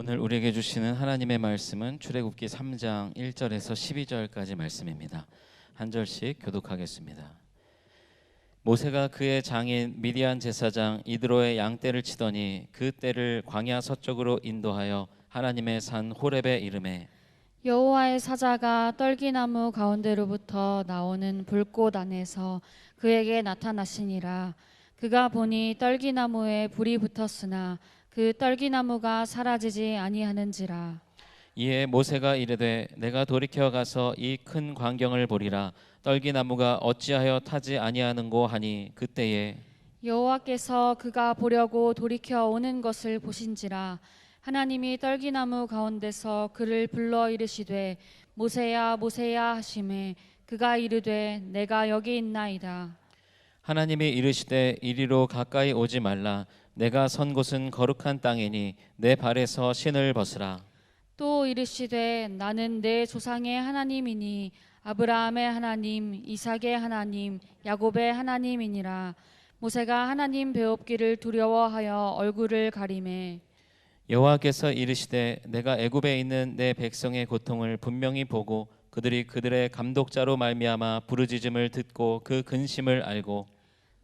오늘 우리에게 주시는 하나님의 말씀은 출애굽기 3장 1절에서 12절까지 말씀입니다. 한 절씩 교독하겠습니다. 모세가 그의 장인 미디안 제사장 이드로의 양떼를 치더니 그 떼를 광야 서쪽으로 인도하여 하나님의 산 호렙에 이르매 여호와의 사자가 떨기나무 가운데로부터 나오는 불꽃 안에서 그에게 나타나시니라. 그가 보니 떨기나무에 불이 붙었으나 그 떨기나무가 사라지지 아니하는지라. 이에 모세가 이르되 내가 돌이켜 가서 이 큰 광경을 보리라. 떨기나무가 어찌하여 타지 아니하는고 하니 그때에 여호와께서 그가 보려고 돌이켜 오는 것을 보신지라. 하나님이 떨기나무 가운데서 그를 불러 이르시되 모세야 모세야 하시매 그가 이르되 내가 여기 있나이다. 하나님이 이르시되 이리로 가까이 오지 말라. 내가 선 곳은 거룩한 땅이니 내 발에서 신을 벗으라. 또 이르시되 나는 내 조상의 하나님이니 아브라함의 하나님 이삭의 하나님 야곱의 하나님이니라. 모세가 하나님 배웁기를 두려워하여 얼굴을 가리매 여호와께서 이르시되 내가 애굽에 있는 내 백성의 고통을 분명히 보고 그들이 그들의 감독자로 말미암아 부르짖음을 듣고 그 근심을 알고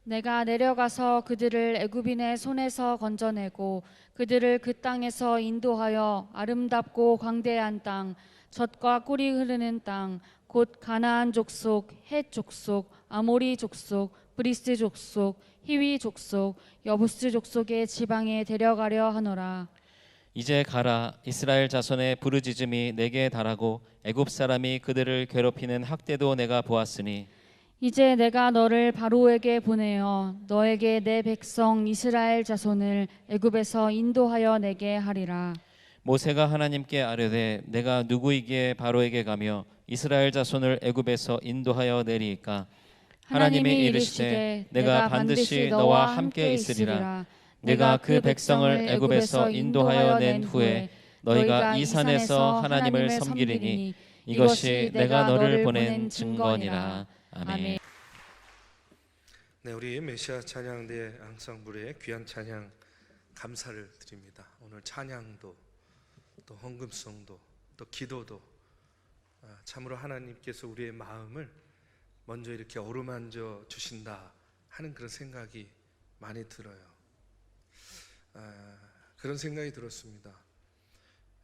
내가 내려가서 그들을 애굽인의 손에서 건져내고 그들을 그 땅에서 인도하여 아름답고 광대한 땅 젖과 꿀이 흐르는 땅 곧 가나안 족속 헷 족속 아모리 족속 브리스 족속 히위 족속 여부스 족속의 지방에 데려가려 하노라. 이제 가라. 이스라엘 자손의 부르짖음이 내게 달하고 애굽 사람이 그들을 괴롭히는 학대도 내가 보았으니 이제 내가 너를 바로에게 보내어 너에게 내 백성 이스라엘 자손을 애굽에서 인도하여 내게 하리라. 모세가 하나님께 아뢰되 내가 누구이기에 바로에게 가며 이스라엘 자손을 애굽에서 인도하여 내리이까. 하나님이 이르시되 내가 반드시 너와 함께 있으리라. 내가 그 백성을 애굽에서 인도하여 낸 후에 너희가 이 산에서 하나님을 섬기리니 이것이 내가 너를 보낸 증거니라. 아멘. 네, 우리 메시아 찬양대 앙상블의 귀한 찬양 감사를 드립니다. 오늘 찬양도 또 헌금성도 또 기도도 참으로 하나님께서 우리의 마음을 먼저 이렇게 어루만져 주신다 하는 그런 생각이 많이 들어요. 그런 생각이 들었습니다.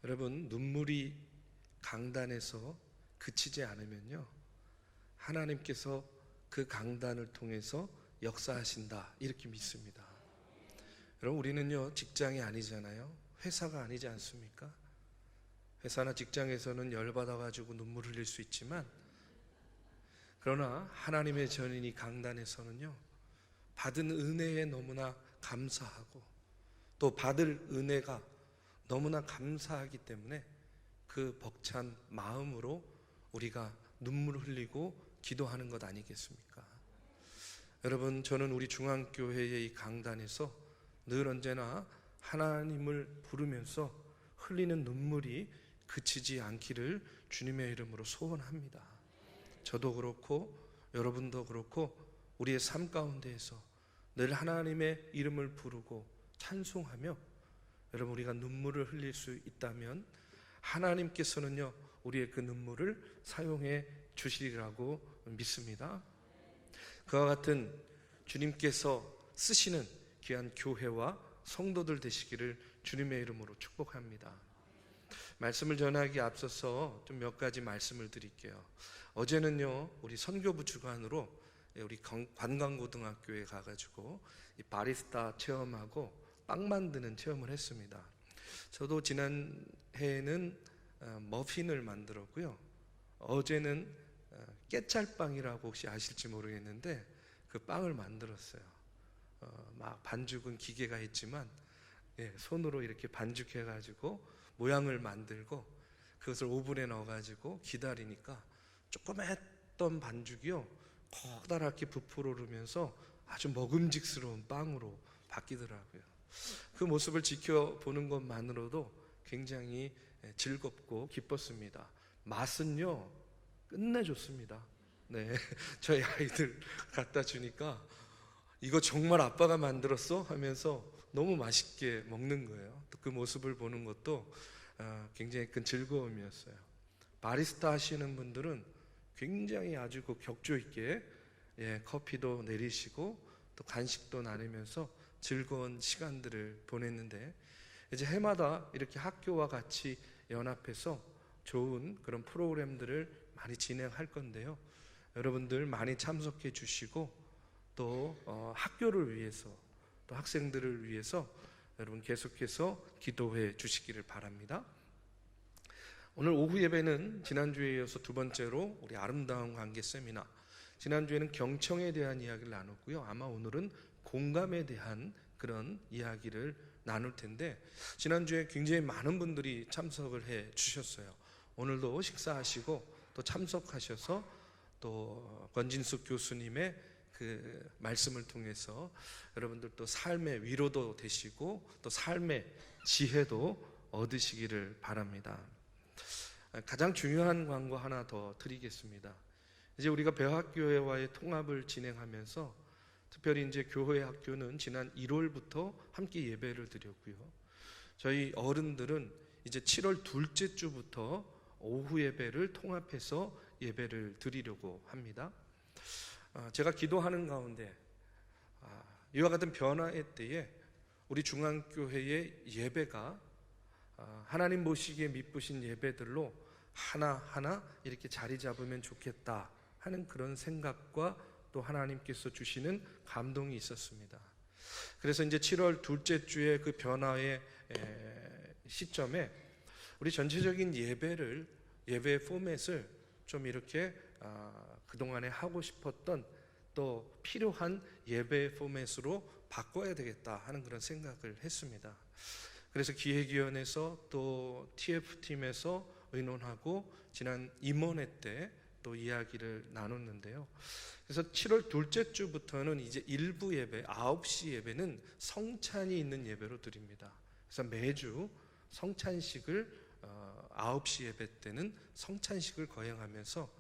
여러분, 눈물이 강단에서 그치지 않으면요, 하나님께서 그 강단을 통해서 역사하신다 이렇게 믿습니다. 여러분, 우리는요 직장이 아니잖아요. 회사가 아니지 않습니까? 회사나 직장에서는 열받아가지고 눈물 흘릴 수 있지만, 그러나 하나님의 전인이 강단에서는요 받은 은혜에 너무나 감사하고 또 받을 은혜가 너무나 감사하기 때문에 그 벅찬 마음으로 우리가 눈물 흘리고 기도하는 것 아니겠습니까? 여러분, 저는 우리 중앙교회의 이 강단에서 늘 언제나 하나님을 부르면서 흘리는 눈물이 그치지 않기를 주님의 이름으로 소원합니다. 저도 그렇고 여러분도 그렇고 우리의 삶 가운데에서 늘 하나님의 이름을 부르고 찬송하며 여러분, 우리가 눈물을 흘릴 수 있다면 하나님께서는요 우리의 그 눈물을 사용해 주시리라고 믿습니다. 그와 같은 주님께서 쓰시는 귀한 교회와 성도들 되시기를 주님의 이름으로 축복합니다. 말씀을 전하기 앞서서 좀 몇 가지 말씀을 드릴게요. 어제는요 우리 선교부 주관으로 우리 관광고등학교에 가가지고 이 바리스타 체험하고 빵 만드는 체험을 했습니다. 저도 지난 해에는 머핀을 만들었고요. 어제는 깨찰빵이라고 혹시 아실지 모르겠는데 그 빵을 만들었어요. 막 반죽은 기계가 있지만 손으로 이렇게 반죽해가지고 모양을 만들고 그것을 오븐에 넣어가지고 기다리니까 조그맸던 반죽이요 커다랗게 부풀어 오르면서 아주 먹음직스러운 빵으로 바뀌더라고요. 그 모습을 지켜보는 것만으로도 굉장히 즐겁고 기뻤습니다. 맛은요 끝내줬습니다. 네, 저희 아이들 갖다 주니까 이거 정말 아빠가 만들었어? 하면서 너무 맛있게 먹는 거예요. 또 그 모습을 보는 것도 굉장히 큰 즐거움이었어요. 바리스타 하시는 분들은 굉장히 아주 그 격조 있게 커피도 내리시고 또 간식도 나누면서 즐거운 시간들을 보냈는데, 이제 해마다 이렇게 학교와 같이 연합해서 좋은 그런 프로그램들을 많이 진행할 건데요. 여러분들 많이 참석해 주시고 또 학교를 위해서 또 학생들을 위해서 여러분 계속해서 기도해 주시기를 바랍니다. 오늘 오후 예배는 지난주에 이어서 두 번째로 우리 아름다운 관계 세미나, 지난주에는 경청에 대한 이야기를 나눴고요. 아마 오늘은 공감에 대한 그런 이야기를 나눌 텐데, 지난주에 굉장히 많은 분들이 참석을 해 주셨어요. 오늘도 식사하시고 또 참석하셔서 또 권진숙 교수님의 그 말씀을 통해서 여러분들 또 삶의 위로도 되시고 또 삶의 지혜도 얻으시기를 바랍니다. 가장 중요한 광고 하나 더 드리겠습니다. 이제 우리가 배학교회와의 통합을 진행하면서 특별히 이제 교회 학교는 지난 1월부터 함께 예배를 드렸고요. 저희 어른들은 이제 7월 둘째 주부터 오후 예배를 통합해서 예배를 드리려고 합니다. 제가 기도하는 가운데 이와 같은 변화의 때에 우리 중앙교회의 예배가 하나님 보시기에 미쁘신 예배들로 하나하나 이렇게 자리 잡으면 좋겠다 하는 그런 생각과 또 하나님께서 주시는 감동이 있었습니다. 그래서 이제 7월 둘째 주에 그 변화의 시점에 우리 전체적인 예배 포맷을 좀 이렇게 그동안에 하고 싶었던 또 필요한 예배 포맷으로 바꿔야 되겠다 하는 그런 생각을 했습니다. 그래서 기획위원회에서 또 TF팀에서 의논하고 지난 임원회 때 또 이야기를 나눴는데요. 그래서 7월 둘째 주부터는 이제 일부 예배, 9시 예배는 성찬이 있는 예배로 드립니다. 그래서 매주 성찬식을 9시 예배 때는 성찬식을 거행하면서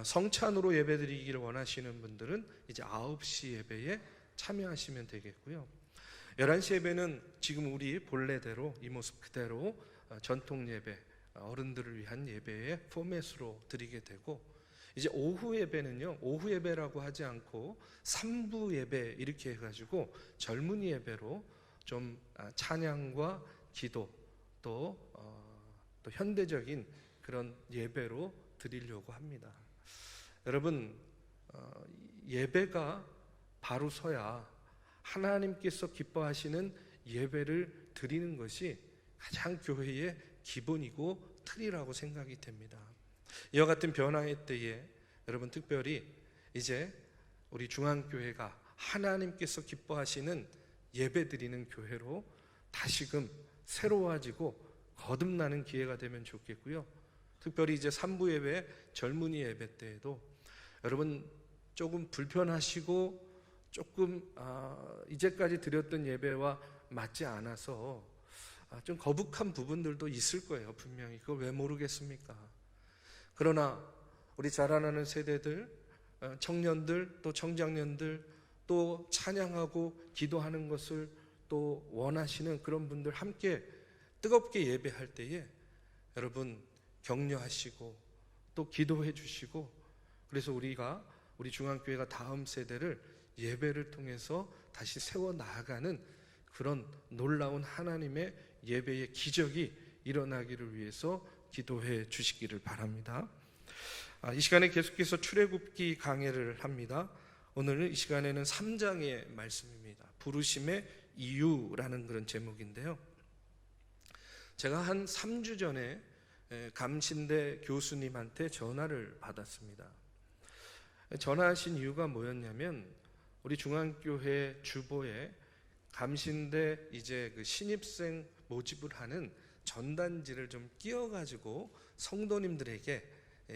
성찬으로 예배 드리기를 원하시는 분들은 이제 9시 예배에 참여하시면 되겠고요. 11시 예배는 지금 우리 본래대로 이 모습 그대로 전통 예배, 어른들을 위한 예배의 포맷으로 드리게 되고, 이제 오후 예배는요, 오후 예배라고 하지 않고 3부 예배 이렇게 해가지고 젊은이 예배로 좀 찬양과 기도 또 현대적인 그런 예배로 드리려고 합니다. 여러분, 예배가 바로 서야 하나님께서 기뻐하시는 예배를 드리는 것이 가장 교회의 기본이고 틀이라고 생각이 됩니다. 이와 같은 변화의 때에 여러분 특별히 이제 우리 중앙교회가 하나님께서 기뻐하시는 예배 드리는 교회로 다시금 새로워지고 거듭나는 기회가 되면 좋겠고요. 특별히 이제 3부 예배, 젊은이 예배 때에도 여러분 조금 불편하시고 조금 이제까지 드렸던 예배와 맞지 않아서 좀 거북한 부분들도 있을 거예요. 분명히 그걸 왜 모르겠습니까? 그러나 우리 자라나는 세대들, 청년들 또 청장년들 또 찬양하고 기도하는 것을 또 원하시는 그런 분들 함께 뜨겁게 예배할 때에 여러분 격려하시고 또 기도해 주시고, 그래서 우리 중앙교회가 다음 세대를 예배를 통해서 다시 세워 나아가는 그런 놀라운 하나님의 예배의 기적이 일어나기를 위해서 기도해 주시기를 바랍니다. 이 시간에 계속해서 출애굽기 강해를 합니다. 오늘 이 시간에는 3장의 말씀입니다. 부르심의 이유라는 그런 제목인데요. 제가 한 3주 전에 감신대 교수님한테 전화를 받았습니다. 전화하신 이유가 뭐였냐면 우리 중앙교회 주보에 감신대 이제 그 신입생 모집을 하는 전단지를 좀 끼워가지고 성도님들에게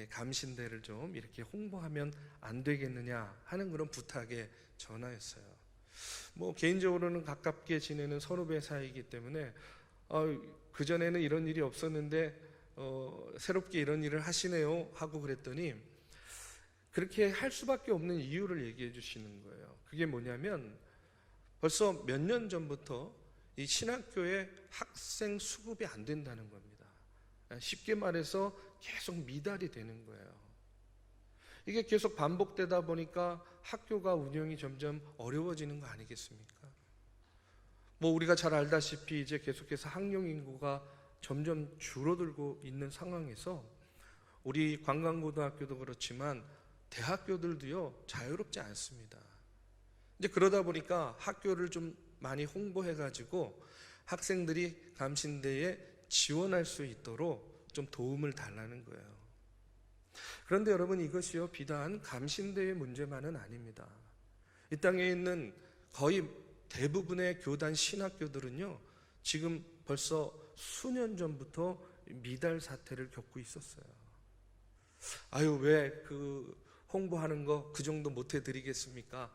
감신대를 좀 이렇게 홍보하면 안 되겠느냐 하는 그런 부탁의 전화였어요. 뭐 개인적으로는 가깝게 지내는 선후배 사이이기 때문에 그전에는 이런 일이 없었는데 새롭게 이런 일을 하시네요 하고 그랬더니 그렇게 할 수밖에 없는 이유를 얘기해 주시는 거예요. 그게 뭐냐면 벌써 몇 년 전부터 이 신학교에 학생 수급이 안 된다는 겁니다. 쉽게 말해서 계속 미달이 되는 거예요. 이게 계속 반복되다 보니까 학교가 운영이 점점 어려워지는 거 아니겠습니까? 뭐 우리가 잘 알다시피 이제 계속해서 학령 인구가 점점 줄어들고 있는 상황에서 우리 관광고등학교도 그렇지만 대학교들도요 자유롭지 않습니다. 이제 그러다 보니까 학교를 좀 많이 홍보해가지고 학생들이 감신대에 지원할 수 있도록 좀 도움을 달라는 거예요. 그런데 여러분, 이것이요 비단 감신대의 문제만은 아닙니다. 이 땅에 있는 거의 대부분의 교단 신학교들은요 지금 벌써 수년 전부터 미달 사태를 겪고 있었어요. 아유, 왜 그 홍보하는 거 그 정도 못 해드리겠습니까?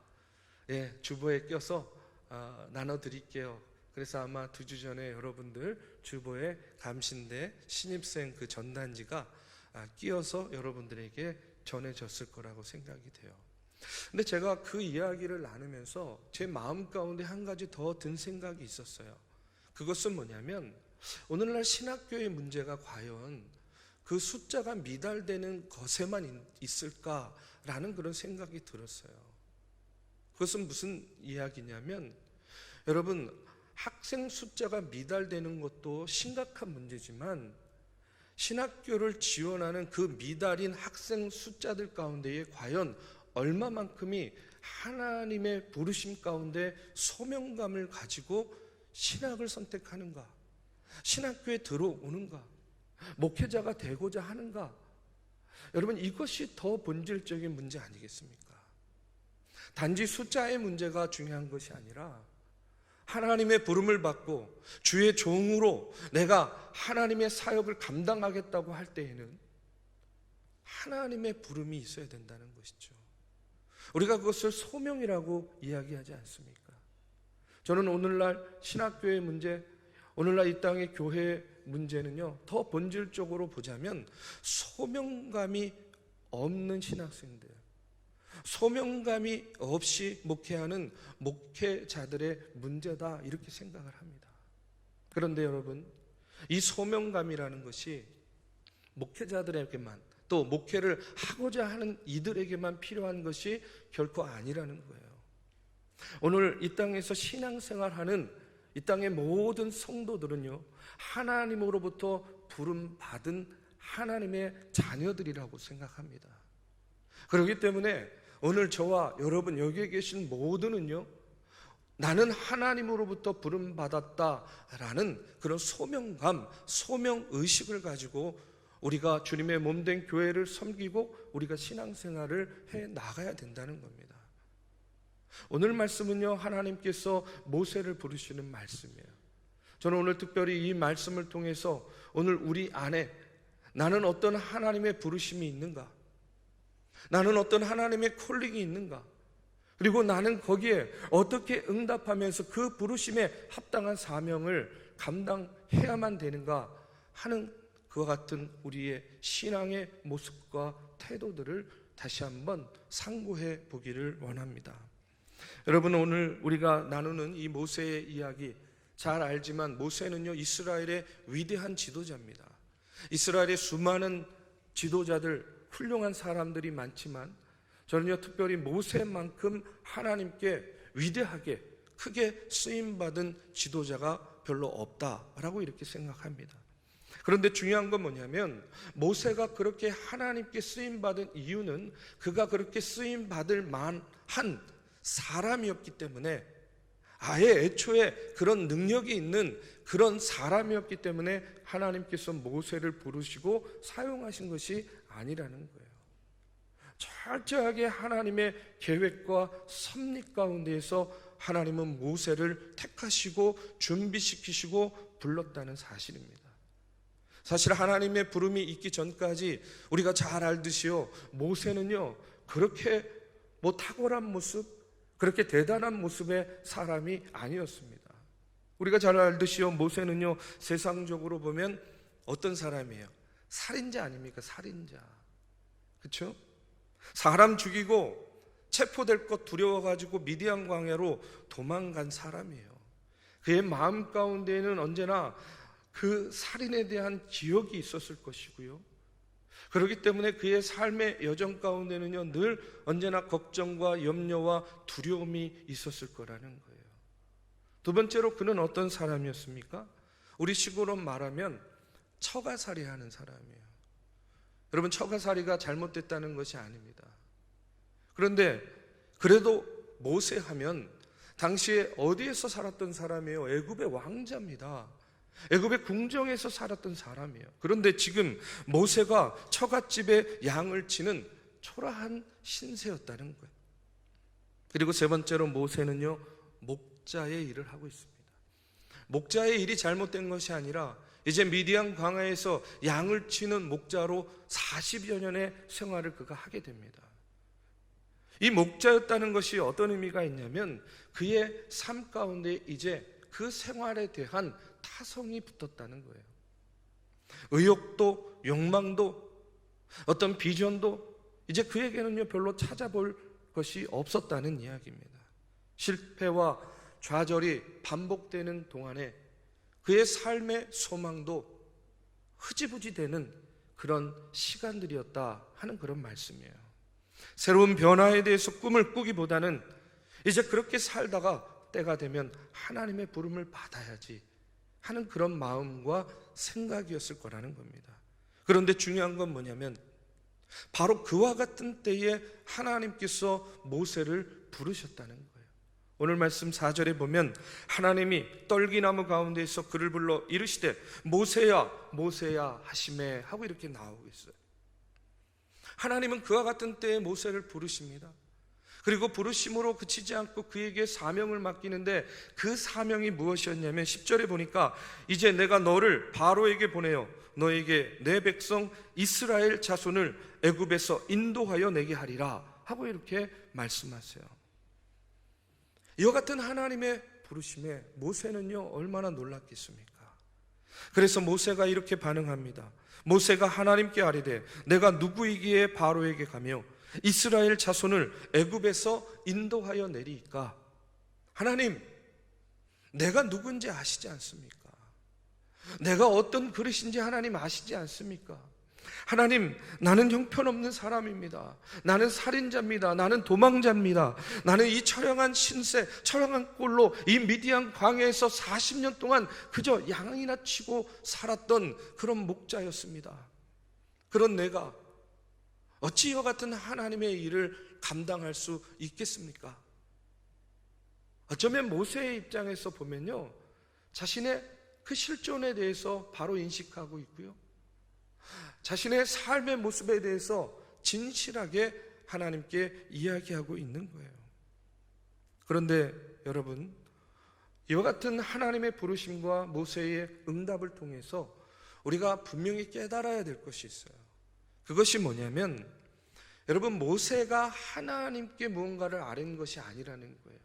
예, 주보에 껴서 나눠드릴게요. 그래서 아마 2주 전에 여러분들 주보에 감신대 신입생 그 전단지가 끼어서 여러분들에게 전해졌을 거라고 생각이 돼요. 근데 제가 그 이야기를 나누면서 제 마음 가운데 한 가지 더 든 생각이 있었어요. 그것은 뭐냐면 오늘날 신학교의 문제가 과연 그 숫자가 미달되는 것에만 있을까라는 그런 생각이 들었어요. 그것은 무슨 이야기냐면, 여러분, 학생 숫자가 미달되는 것도 심각한 문제지만 신학교를 지원하는 그 미달인 학생 숫자들 가운데에 과연 얼마만큼이 하나님의 부르심 가운데 소명감을 가지고 신학을 선택하는가, 신학교에 들어오는가, 목회자가 되고자 하는가. 여러분, 이것이 더 본질적인 문제 아니겠습니까? 단지 숫자의 문제가 중요한 것이 아니라 하나님의 부름을 받고 주의 종으로 내가 하나님의 사역을 감당하겠다고 할 때에는 하나님의 부름이 있어야 된다는 것이죠. 우리가 그것을 소명이라고 이야기하지 않습니까? 저는 오늘날 신학교의 문제, 오늘날 이 땅의 교회의 문제는요 더 본질적으로 보자면 소명감이 없는 신학생들, 소명감이 없이 목회하는 목회자들의 문제다, 이렇게 생각을 합니다. 그런데 여러분, 이 소명감이라는 것이 목회자들에게만, 또 목회를 하고자 하는 이들에게만 필요한 것이 결코 아니라는 거예요. 오늘 이 땅에서 신앙생활하는 이 땅의 모든 성도들은요 하나님으로부터 부름받은 하나님의 자녀들이라고 생각합니다. 그렇기 때문에 오늘 저와 여러분 여기에 계신 모두는요 나는 하나님으로부터 부름받았다라는 그런 소명감, 소명의식을 가지고 우리가 주님의 몸된 교회를 섬기고 우리가 신앙생활을 해 나가야 된다는 겁니다. 오늘 말씀은요 하나님께서 모세를 부르시는 말씀이에요. 저는 오늘 특별히 이 말씀을 통해서 오늘 우리 안에 나는 어떤 하나님의 부르심이 있는가, 나는 어떤 하나님의 콜링이 있는가, 그리고 나는 거기에 어떻게 응답하면서 그 부르심에 합당한 사명을 감당해야만 되는가 하는 그와 같은 우리의 신앙의 모습과 태도들을 다시 한번 상고해 보기를 원합니다. 여러분, 오늘 우리가 나누는 이 모세의 이야기 잘 알지만 모세는요 이스라엘의 위대한 지도자입니다. 이스라엘의 수많은 지도자들, 훌륭한 사람들이 많지만 저는요 특별히 모세만큼 하나님께 위대하게 크게 쓰임받은 지도자가 별로 없다라고 이렇게 생각합니다. 그런데 중요한 건 뭐냐면 모세가 그렇게 하나님께 쓰임받은 이유는 그가 그렇게 쓰임받을 만한 사람이었기 때문에, 아예 애초에 그런 능력이 있는 그런 사람이었기 때문에 하나님께서 모세를 부르시고 사용하신 것이 아니라는 거예요. 철저하게 하나님의 계획과 섭리 가운데에서 하나님은 모세를 택하시고 준비시키시고 불렀다는 사실입니다. 사실 하나님의 부름이 있기 전까지 우리가 잘 알듯이요 모세는요 그렇게 탁월한 모습, 그렇게 대단한 모습의 사람이 아니었습니다. 우리가 잘 알듯이요 모세는요 세상적으로 보면 어떤 사람이에요? 살인자 아닙니까? 살인자. 그렇죠? 사람 죽이고 체포될 것 두려워가지고 미디안 광야로 도망간 사람이에요. 그의 마음 가운데에는 언제나 그 살인에 대한 기억이 있었을 것이고요. 그렇기 때문에 그의 삶의 여정 가운데는요, 늘 언제나 걱정과 염려와 두려움이 있었을 거라는 거예요. 두 번째로 그는 어떤 사람이었습니까? 우리 식으로 말하면 처가살이 하는 사람이에요. 여러분, 처가살이가 잘못됐다는 것이 아닙니다. 그런데 그래도 모세 하면 당시에 어디에서 살았던 사람이에요? 애굽의 왕자입니다. 애굽의 궁정에서 살았던 사람이에요. 그런데 지금 모세가 처갓집에 양을 치는 초라한 신세였다는 거예요. 그리고 세 번째로 모세는요, 목자의 일을 하고 있습니다. 목자의 일이 잘못된 것이 아니라 이제 미디안 광야에서 양을 치는 목자로 40여 년의 생활을 그가 하게 됩니다. 이 목자였다는 것이 어떤 의미가 있냐면 그의 삶 가운데 이제 그 생활에 대한 타성이 붙었다는 거예요. 의욕도 욕망도 어떤 비전도 이제 그에게는요 별로 찾아볼 것이 없었다는 이야기입니다. 실패와 좌절이 반복되는 동안에 그의 삶의 소망도 흐지부지 되는 그런 시간들이었다 하는 그런 말씀이에요. 새로운 변화에 대해서 꿈을 꾸기보다는 이제 그렇게 살다가 때가 되면 하나님의 부름을 받아야지 하는 그런 마음과 생각이었을 거라는 겁니다. 그런데 중요한 건 뭐냐면 바로 그와 같은 때에 하나님께서 모세를 부르셨다는 거예요. 오늘 말씀 4절에 보면 하나님이 떨기나무 가운데에서 그를 불러 이르시되 모세야 모세야 하시매 하고 이렇게 나오고 있어요. 하나님은 그와 같은 때에 모세를 부르십니다. 그리고 부르심으로 그치지 않고 그에게 사명을 맡기는데 그 사명이 무엇이었냐면 10절에 보니까 이제 내가 너를 바로에게 보내어 너에게 내 백성 이스라엘 자손을 애굽에서 인도하여 내게 하리라 하고 이렇게 말씀하세요. 이와 같은 하나님의 부르심에 모세는요 얼마나 놀랐겠습니까? 그래서 모세가 이렇게 반응합니다. 모세가 하나님께 아뢰되 내가 누구이기에 바로에게 가며 이스라엘 자손을 애굽에서 인도하여 내리이까? 하나님, 내가 누군지 아시지 않습니까? 내가 어떤 그릇인지 하나님 아시지 않습니까? 하나님, 나는 형편없는 사람입니다. 나는 살인자입니다. 나는 도망자입니다. 나는 이 처량한 신세, 처량한 꼴로 이 미디안 광야에서 40년 동안 그저 양이나 치고 살았던 그런 목자였습니다. 그런 내가 어찌 이와 같은 하나님의 일을 감당할 수 있겠습니까? 어쩌면 모세의 입장에서 보면요, 자신의 그 실존에 대해서 바로 인식하고 있고요, 자신의 삶의 모습에 대해서 진실하게 하나님께 이야기하고 있는 거예요. 그런데 여러분, 이와 같은 하나님의 부르심과 모세의 응답을 통해서 우리가 분명히 깨달아야 될 것이 있어요. 그것이 뭐냐면 여러분, 모세가 하나님께 무언가를 아뢰는 것이 아니라는 거예요.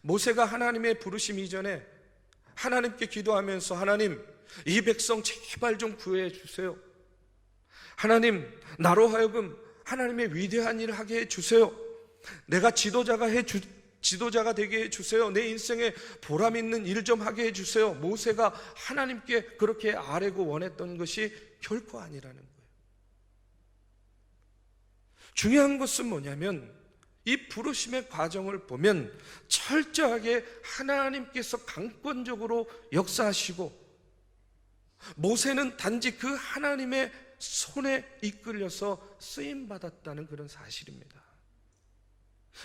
모세가 하나님의 부르심 이전에 하나님께 기도하면서 하나님, 이 백성 제발 좀 구해 주세요. 하나님, 나로 하여금 하나님의 위대한 일을 하게 해 주세요. 내가 지도자가 되게 해 주세요. 내 인생에 보람 있는 일 좀 하게 해 주세요. 모세가 하나님께 그렇게 아뢰고 원했던 것이 결코 아니라는 거예요. 중요한 것은 뭐냐면 이 부르심의 과정을 보면 철저하게 하나님께서 강권적으로 역사하시고 모세는 단지 그 하나님의 손에 이끌려서 쓰임받았다는 그런 사실입니다.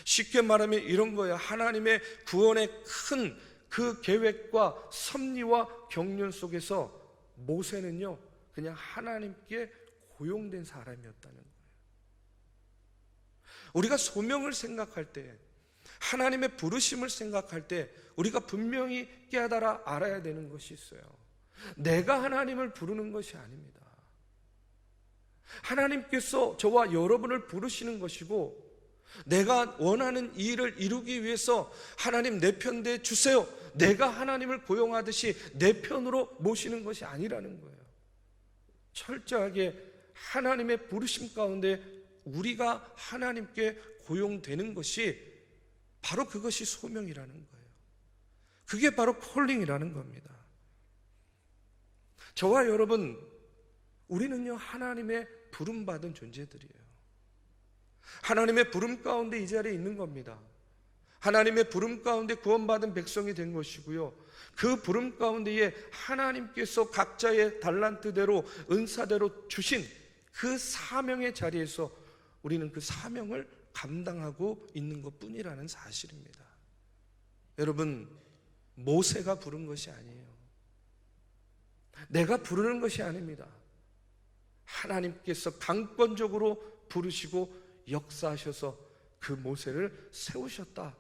쉽게 말하면 이런 거예요. 하나님의 구원의 큰 그 계획과 섭리와 경륜 속에서 모세는요 그냥 하나님께 고용된 사람이었다는 거예요. 우리가 소명을 생각할 때, 하나님의 부르심을 생각할 때 우리가 분명히 깨달아 알아야 되는 것이 있어요. 내가 하나님을 부르는 것이 아닙니다. 하나님께서 저와 여러분을 부르시는 것이고, 내가 원하는 이 일을 이루기 위해서 하나님 내 편 돼 주세요, 내가 하나님을 고용하듯이 내 편으로 모시는 것이 아니라는 거예요. 철저하게 하나님의 부르심 가운데 우리가 하나님께 고용되는 것이 바로 그것이 소명이라는 거예요. 그게 바로 콜링이라는 겁니다. 저와 여러분, 우리는요 하나님의 부름받은 존재들이에요. 하나님의 부름 가운데 이 자리에 있는 겁니다. 하나님의 부름 가운데 구원받은 백성이 된 것이고요, 그 부름 가운데에 하나님께서 각자의 달란트대로 은사대로 주신 그 사명의 자리에서 우리는 그 사명을 감당하고 있는 것뿐이라는 사실입니다. 여러분, 모세가 부른 것이 아니에요. 내가 부르는 것이 아닙니다. 하나님께서 강권적으로 부르시고 역사하셔서 그 모세를 세우셨다.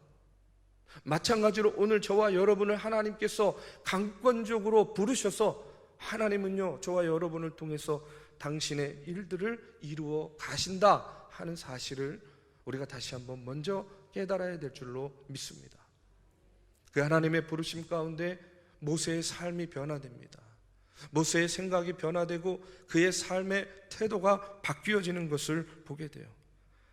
마찬가지로 오늘 저와 여러분을 하나님께서 강권적으로 부르셔서 하나님은요 저와 여러분을 통해서 당신의 일들을 이루어 가신다 하는 사실을 우리가 다시 한번 먼저 깨달아야 될 줄로 믿습니다. 그 하나님의 부르심 가운데 모세의 삶이 변화됩니다. 모세의 생각이 변화되고 그의 삶의 태도가 바뀌어지는 것을 보게 돼요.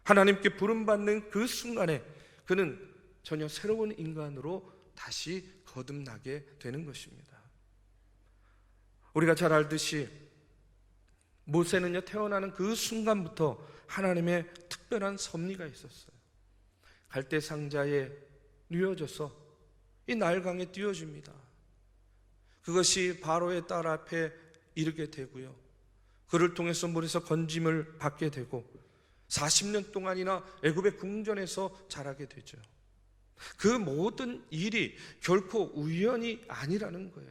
하나님께 부름받는 그 순간에 그는 전혀 새로운 인간으로 다시 거듭나게 되는 것입니다. 우리가 잘 알듯이 모세는요 태어나는 그 순간부터 하나님의 특별한 섭리가 있었어요. 갈대 상자에 뉘어져서 이 나일강에 띄워집니다. 그것이 바로의 딸 앞에 이르게 되고요, 그를 통해서 물에서 건짐을 받게 되고 40년 동안이나 애굽의 궁전에서 자라게 되죠. 그 모든 일이 결코 우연이 아니라는 거예요.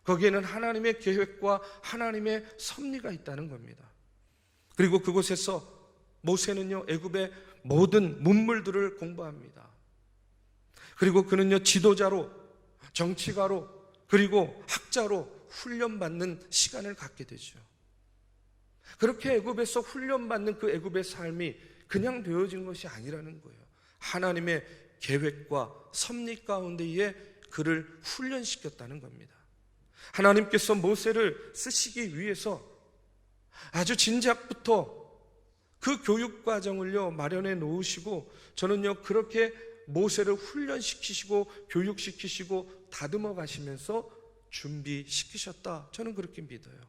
거기에는 하나님의 계획과 하나님의 섭리가 있다는 겁니다. 그리고 그곳에서 모세는요 애굽의 모든 문물들을 공부합니다. 그리고 그는요 지도자로, 정치가로, 그리고 학자로 훈련받는 시간을 갖게 되죠. 그렇게 애굽에서 훈련받는 그 애굽의 삶이 그냥 되어진 것이 아니라는 거예요. 하나님의 계획과 섭리 가운데에 그를 훈련시켰다는 겁니다. 하나님께서 모세를 쓰시기 위해서 아주 진작부터 그 교육 과정을요 마련해 놓으시고, 저는요 그렇게 모세를 훈련시키시고 교육시키시고 다듬어 가시면서 준비시키셨다, 저는 그렇게 믿어요.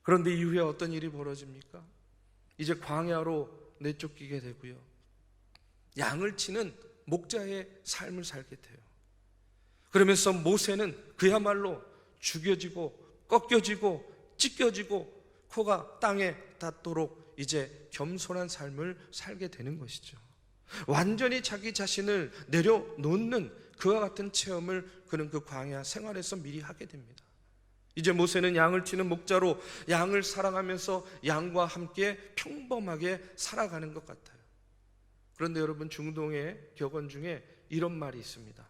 그런데 이후에 어떤 일이 벌어집니까? 이제 광야로 내쫓기게 되고요, 양을 치는 목자의 삶을 살게 돼요. 그러면서 모세는 그야말로 죽여지고 꺾여지고 찢겨지고 코가 땅에 닿도록 이제 겸손한 삶을 살게 되는 것이죠. 완전히 자기 자신을 내려놓는 그와 같은 체험을 그는 그 광야 생활에서 미리 하게 됩니다. 이제 모세는 양을 치는 목자로 양을 사랑하면서 양과 함께 평범하게 살아가는 것 같아요. 그런데 여러분, 중동의 격언 중에 이런 말이 있습니다.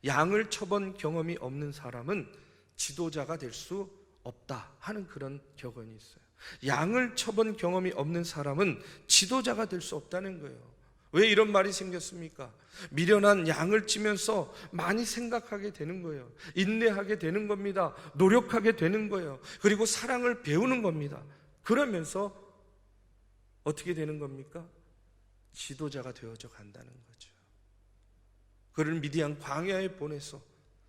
양을 쳐본 경험이 없는 사람은 지도자가 될 수 없다 하는 그런 격언이 있어요. 양을 쳐본 경험이 없는 사람은 지도자가 될 수 없다는 거예요. 왜 이런 말이 생겼습니까? 미련한 양을 치면서 많이 생각하게 되는 거예요. 인내하게 되는 겁니다. 노력하게 되는 거예요. 그리고 사랑을 배우는 겁니다. 그러면서 어떻게 되는 겁니까? 지도자가 되어져 간다는 거죠. 그를 미디안 광야에 보내서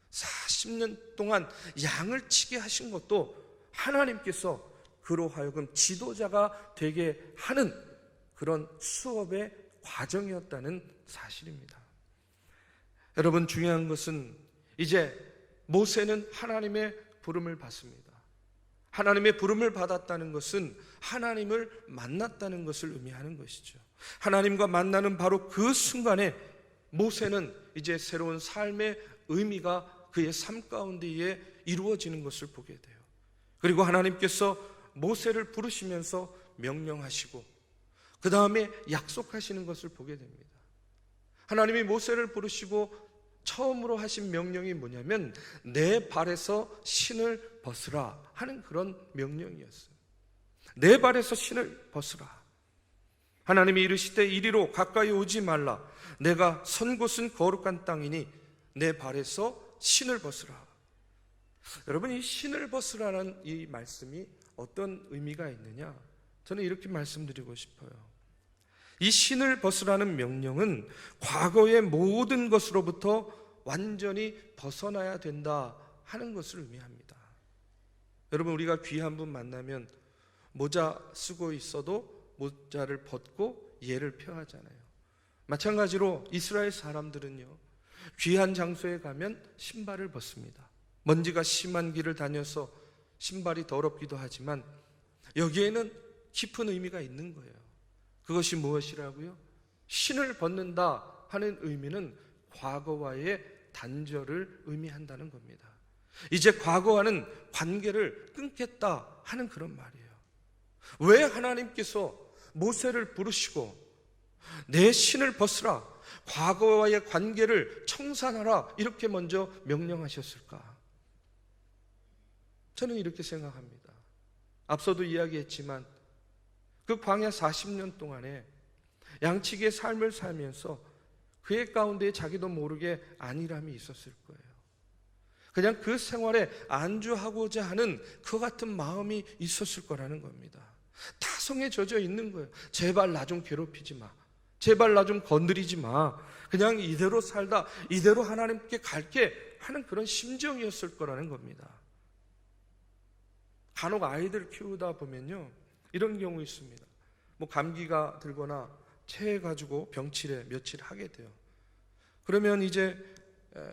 40년 동안 양을 치게 하신 것도 하나님께서 그로 하여금 지도자가 되게 하는 그런 수업의 과정이었다는 사실입니다. 여러분, 중요한 것은 이제 모세는 하나님의 부름을 받습니다. 하나님의 부름을 받았다는 것은 하나님을 만났다는 것을 의미하는 것이죠. 하나님과 만나는 바로 그 순간에 모세는 이제 새로운 삶의 의미가 그의 삶 가운데에 이루어지는 것을 보게 돼요. 그리고 하나님께서 모세를 부르시면서 명령하시고 그 다음에 약속하시는 것을 보게 됩니다. 하나님이 모세를 부르시고 처음으로 하신 명령이 뭐냐면 내 발에서 신을 벗으라 하는 그런 명령이었어요. 내 발에서 신을 벗으라. 하나님이 이르시되 이리로 가까이 오지 말라. 내가 선 곳은 거룩한 땅이니 내 발에서 신을 벗으라. 여러분, 이 신을 벗으라는 이 말씀이 어떤 의미가 있느냐? 저는 이렇게 말씀드리고 싶어요. 이 신을 벗으라는 명령은 과거의 모든 것으로부터 완전히 벗어나야 된다 하는 것을 의미합니다. 여러분, 우리가 귀한 분 만나면 모자 쓰고 있어도 모자를 벗고 예를 표하잖아요. 마찬가지로 이스라엘 사람들은요, 귀한 장소에 가면 신발을 벗습니다. 먼지가 심한 길을 다녀서 신발이 더럽기도 하지만 여기에는 깊은 의미가 있는 거예요. 그것이 무엇이라고요? 신을 벗는다 하는 의미는 과거와의 단절을 의미한다는 겁니다. 이제 과거와는 관계를 끊겠다 하는 그런 말이에요. 왜 하나님께서 모세를 부르시고 내 신을 벗으라, 과거와의 관계를 청산하라 이렇게 먼저 명령하셨을까? 저는 이렇게 생각합니다. 앞서도 이야기했지만 그 광야 40년 동안에 양치기의 삶을 살면서 그의 가운데 자기도 모르게 안일함이 있었을 거예요. 그냥 그 생활에 안주하고자 하는 그 같은 마음이 있었을 거라는 겁니다. 타성에 젖어 있는 거예요. 제발 나 좀 괴롭히지 마. 제발 나 좀 건드리지 마. 그냥 이대로 살다 이대로 하나님께 갈게 하는 그런 심정이었을 거라는 겁니다. 간혹 아이들 키우다 보면요, 이런 경우 있습니다. 뭐 감기가 들거나 체해가지고 병치레 며칠 하게 돼요. 그러면 이제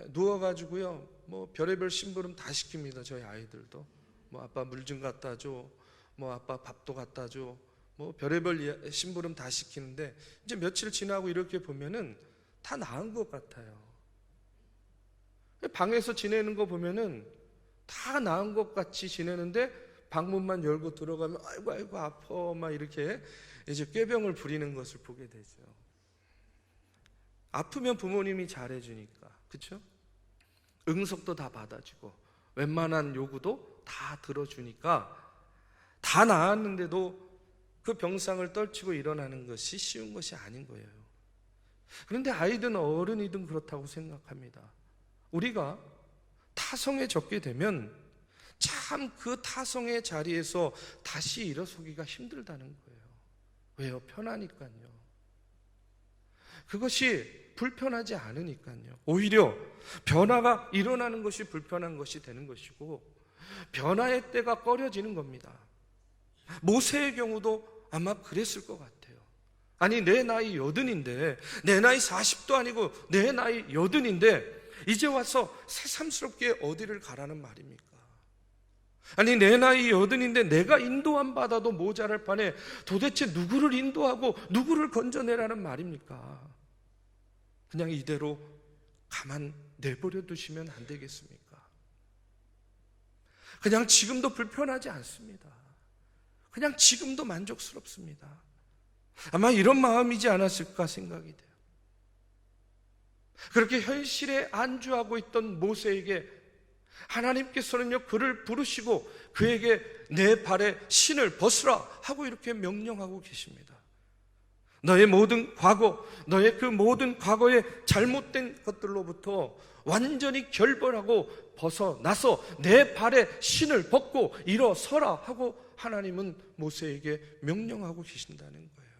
누워가지고요, 뭐 별의별 심부름 다 시킵니다. 저희 아이들도 뭐 아빠 물 좀 갖다 줘, 뭐 아빠 밥도 갖다 줘, 뭐 별의별 심부름 다 시키는데 이제 며칠 지나고 이렇게 보면은 다 나은 것 같아요. 방에서 지내는 거 보면은 다 나은 것 같이 지내는데 방문만 열고 들어가면 아이고 아이고 아파 막 이렇게 이제 꾀병을 부리는 것을 보게 되죠. 아프면 부모님이 잘해주니까, 그렇죠? 응석도 다 받아주고 웬만한 요구도 다 들어주니까 다 나았는데도 그 병상을 떨치고 일어나는 것이 쉬운 것이 아닌 거예요. 그런데 아이든 어른이든 그렇다고 생각합니다. 우리가 타성에 젖게 되면 참 그 타성의 자리에서 다시 일어서기가 힘들다는 거예요. 왜요? 편하니까요. 그것이 불편하지 않으니까요. 오히려 변화가 일어나는 것이 불편한 것이 되는 것이고 변화의 때가 꺼려지는 겁니다. 모세의 경우도 아마 그랬을 것 같아요. 아니, 내 나이 80인데, 내 나이 40도 아니고 내 나이 80인데 이제 와서 새삼스럽게 어디를 가라는 말입니까? 아니, 내 나이 80인데 내가 인도함 받아도 모자랄 판에 도대체 누구를 인도하고 누구를 건져내라는 말입니까? 그냥 이대로 가만 내버려 두시면 안 되겠습니까? 그냥 지금도 불편하지 않습니다. 그냥 지금도 만족스럽습니다. 아마 이런 마음이지 않았을까 생각이 돼요. 그렇게 현실에 안주하고 있던 모세에게 하나님께서는요, 그를 부르시고 그에게 내 발에 신을 벗으라 하고 이렇게 명령하고 계십니다. 너의 모든 과거, 너의 그 모든 과거의 잘못된 것들로부터 완전히 결벌하고 벗어나서 내 발에 신을 벗고 일어서라 하고 하나님은 모세에게 명령하고 계신다는 거예요.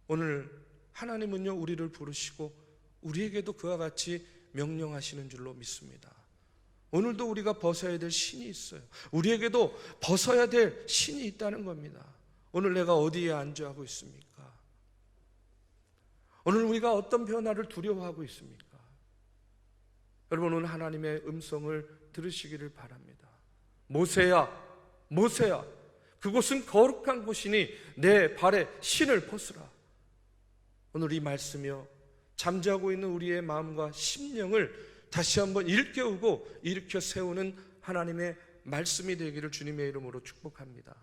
오늘 하나님은요, 우리를 부르시고 우리에게도 그와 같이 명령하시는 줄로 믿습니다. 오늘도 우리가 벗어야 될 신이 있어요. 우리에게도 벗어야 될 신이 있다는 겁니다. 오늘 내가 어디에 안주하고 있습니까? 오늘 우리가 어떤 변화를 두려워하고 있습니까? 여러분, 오늘 하나님의 음성을 들으시기를 바랍니다. 모세야, 모세야, 그곳은 거룩한 곳이니 내 발에 신을 벗으라. 오늘 이 말씀이요, 잠자고 있는 우리의 마음과 심령을 다시 한번 일깨우고 일으켜 세우는 하나님의 말씀이 되기를 주님의 이름으로 축복합니다.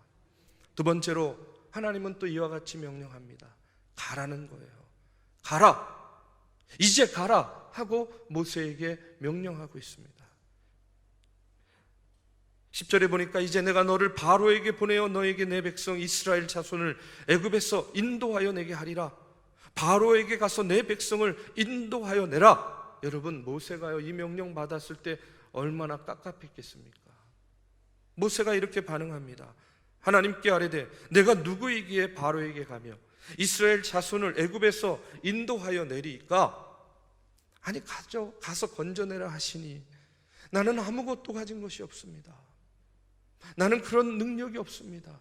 두 번째로 하나님은 또 이와 같이 명령합니다. 가라는 거예요. 가라, 이제 가라 하고 모세에게 명령하고 있습니다. 10절에 보니까 이제 내가 너를 바로에게 보내어 너에게 내 백성 이스라엘 자손을 애굽에서 인도하여 내게 하리라. 바로에게 가서 내 백성을 인도하여 내라. 여러분, 모세가요, 이 명령 받았을 때 얼마나 깝깝했겠습니까? 모세가 이렇게 반응합니다. 하나님께 아뢰되 내가 누구이기에 바로에게 가며 이스라엘 자손을 애굽에서 인도하여 내리까? 아니 가서 건져내라 하시니 나는 아무것도 가진 것이 없습니다. 나는 그런 능력이 없습니다.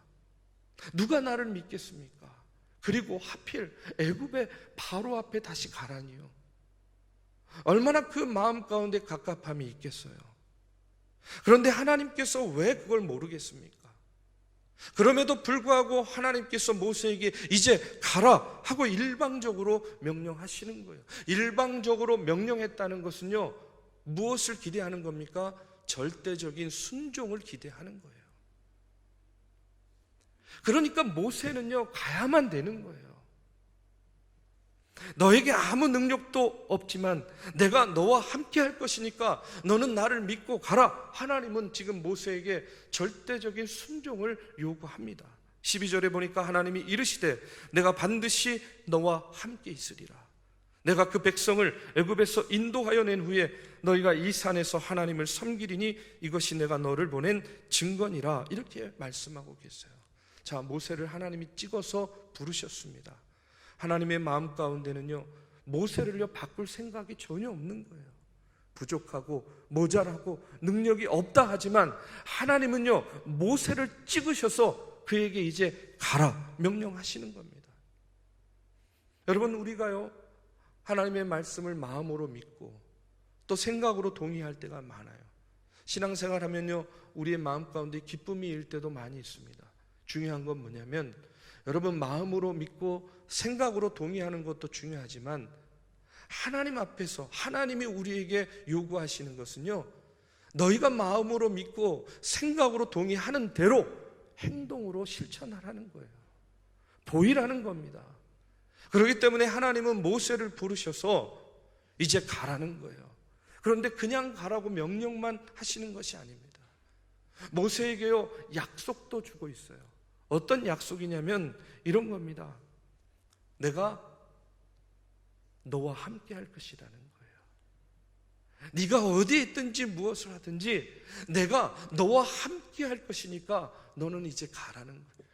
누가 나를 믿겠습니까? 그리고 하필 애굽의 바로 앞에 다시 가라니요. 얼마나 그 마음 가운데 갑갑함이 있겠어요. 그런데 하나님께서 왜 그걸 모르겠습니까? 그럼에도 불구하고 하나님께서 모세에게 이제 가라 하고 일방적으로 명령하시는 거예요. 일방적으로 명령했다는 것은요, 무엇을 기대하는 겁니까? 절대적인 순종을 기대하는 거예요. 그러니까 모세는요, 가야만 되는 거예요. 너에게 아무 능력도 없지만 내가 너와 함께 할 것이니까 너는 나를 믿고 가라. 하나님은 지금 모세에게 절대적인 순종을 요구합니다. 12절에 보니까 하나님이 이르시되 내가 반드시 너와 함께 있으리라. 내가 그 백성을 애굽에서 인도하여 낸 후에 너희가 이 산에서 하나님을 섬기리니 이것이 내가 너를 보낸 증거니라. 이렇게 말씀하고 계세요. 자, 모세를 하나님이 찍어서 부르셨습니다. 하나님의 마음 가운데는요, 모세를요 바꿀 생각이 전혀 없는 거예요. 부족하고 모자라고 능력이 없다 하지만 하나님은요 모세를 찍으셔서 그에게 이제 가라 명령하시는 겁니다. 여러분, 우리가요 하나님의 말씀을 마음으로 믿고 또 생각으로 동의할 때가 많아요. 신앙생활 하면요 우리의 마음 가운데 기쁨이 일 때도 많이 있습니다. 중요한 건 뭐냐면, 여러분, 마음으로 믿고 생각으로 동의하는 것도 중요하지만 하나님 앞에서 하나님이 우리에게 요구하시는 것은요, 너희가 마음으로 믿고 생각으로 동의하는 대로 행동으로 실천하라는 거예요. 보이라는 겁니다. 그렇기 때문에 하나님은 모세를 부르셔서 이제 가라는 거예요. 그런데 그냥 가라고 명령만 하시는 것이 아닙니다. 모세에게요 약속도 주고 있어요. 어떤 약속이냐면 이런 겁니다. 내가 너와 함께 할 것이라는 거예요. 네가 어디에 있든지 무엇을 하든지 내가 너와 함께 할 것이니까 너는 이제 가라는 거예요.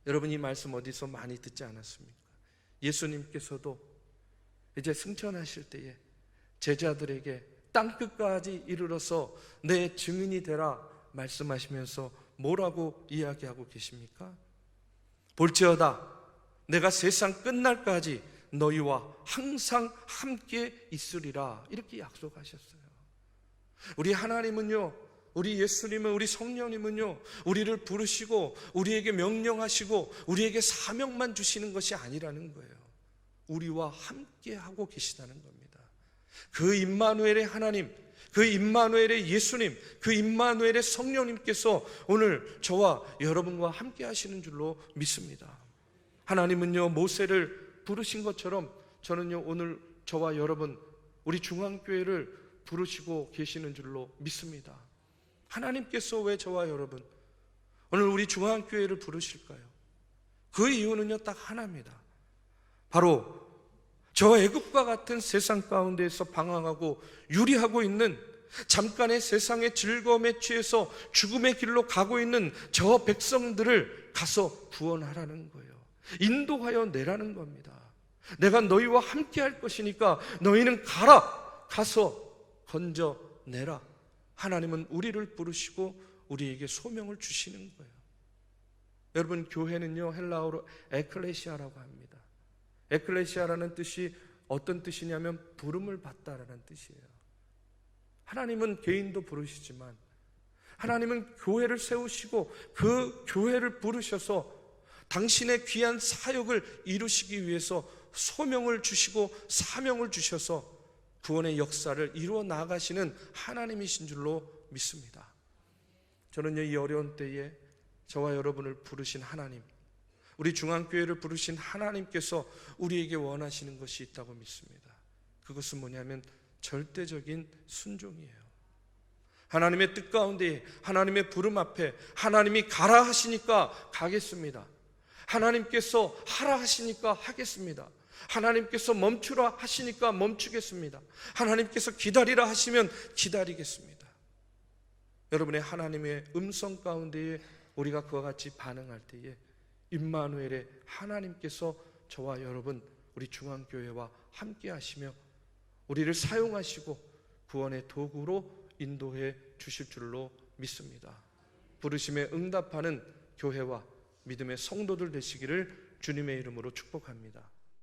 여러분, 이 말씀 어디서 많이 듣지 않았습니까? 예수님께서도 이제 승천하실 때에 제자들에게 땅끝까지 이르러서 내 증인이 되라 말씀하시면서 뭐라고 이야기하고 계십니까? 볼지어다 내가 세상 끝날까지 너희와 항상 함께 있으리라, 이렇게 약속하셨어요. 우리 하나님은요, 우리 예수님은, 우리 성령님은요 우리를 부르시고 우리에게 명령하시고 우리에게 사명만 주시는 것이 아니라는 거예요. 우리와 함께 하고 계시다는 겁니다. 그 임마누엘의 하나님, 그 임마누엘의 예수님, 그 임마누엘의 성령님께서 오늘 저와 여러분과 함께 하시는 줄로 믿습니다. 하나님은요 모세를 부르신 것처럼 저는요 오늘 저와 여러분, 우리 중앙교회를 부르시고 계시는 줄로 믿습니다. 하나님께서 왜 저와 여러분, 오늘 우리 중앙교회를 부르실까요? 그 이유는요 딱 하나입니다. 바로 저 애굽과 같은 세상 가운데에서 방황하고 유리하고 있는, 잠깐의 세상의 즐거움에 취해서 죽음의 길로 가고 있는 저 백성들을 가서 구원하라는 거예요. 인도하여 내라는 겁니다. 내가 너희와 함께 할 것이니까 너희는 가라, 가서 건져내라. 하나님은 우리를 부르시고 우리에게 소명을 주시는 거예요. 여러분, 교회는요 헬라어로 에클레시아라고 합니다. 에클레시아라는 뜻이 어떤 뜻이냐면 부름을 받다라는 뜻이에요. 하나님은 개인도 부르시지만 하나님은 교회를 세우시고 그 교회를 부르셔서 당신의 귀한 사역을 이루시기 위해서 소명을 주시고 사명을 주셔서 구원의 역사를 이루어 나가시는 하나님이신 줄로 믿습니다. 저는요 이 어려운 때에 저와 여러분을 부르신 하나님, 우리 중앙교회를 부르신 하나님께서 우리에게 원하시는 것이 있다고 믿습니다. 그것은 뭐냐면 절대적인 순종이에요. 하나님의 뜻 가운데, 하나님의 부름 앞에 하나님이 가라 하시니까 가겠습니다. 하나님께서 하라 하시니까 하겠습니다. 하나님께서 멈추라 하시니까 멈추겠습니다. 하나님께서 기다리라 하시면 기다리겠습니다. 여러분의 하나님의 음성 가운데에 우리가 그와 같이 반응할 때에 임마누엘의 하나님께서 저와 여러분, 우리 중앙교회와 함께 하시며 우리를 사용하시고 구원의 도구로 인도해 주실 줄로 믿습니다. 부르심에 응답하는 교회와 믿음의 성도들 되시기를 주님의 이름으로 축복합니다.